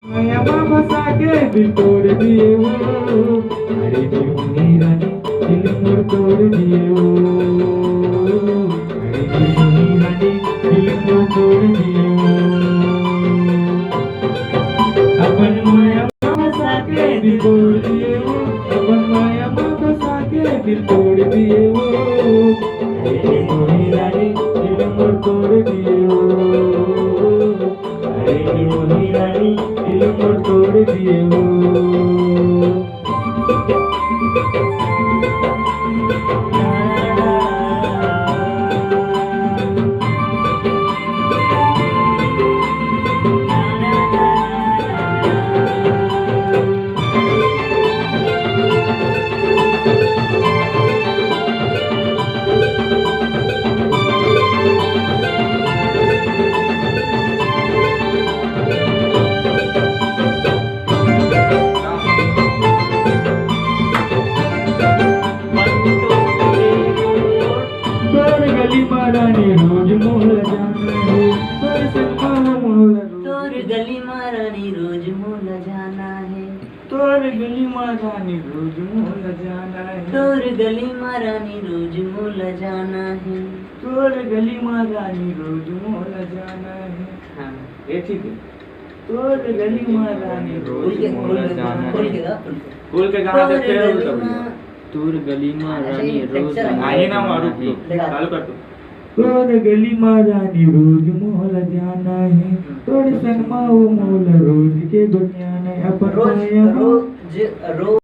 माया बसा के दिल तोड़ दिए वो, अरे दीवानी रानी दिल मोर तोड़ दिए वो, अरे दीवानी रानी दिल मोर तोड़ दिए वो। अपन माया बसा के दिल तोड़ दिए वो, अपन माया बसा के दिल तोड़ दिए वो, अरे दीवानी रानी दिल मोर तोड़ दिए वो, अरे दीवानी रानी दिल मोर तोड़ दिए वो। गली मारानी रोज मोहल जाना है, तोर गली महारानी रोज मोल जाना है, तोर गली मारानी रोज मोहल जाना है, तोर गली महारानी रोज मोल जाना है। तोर गली मारानी रोज मोहल जाना है। हाँ ये ठीक है। तोर गली मारानी रोज मोहल जाना खोल है। के गा, खोल के गाना तोर देखते हैं गली उल्टा मा- तूर गली में रानी रोज आइए ना मारो है। चालू कर दो। तोर गली मारानी रोज मोहल जाना है, तोर संग माओ मोल रोज के दुनिया ने अपन रोज माया रोज रोज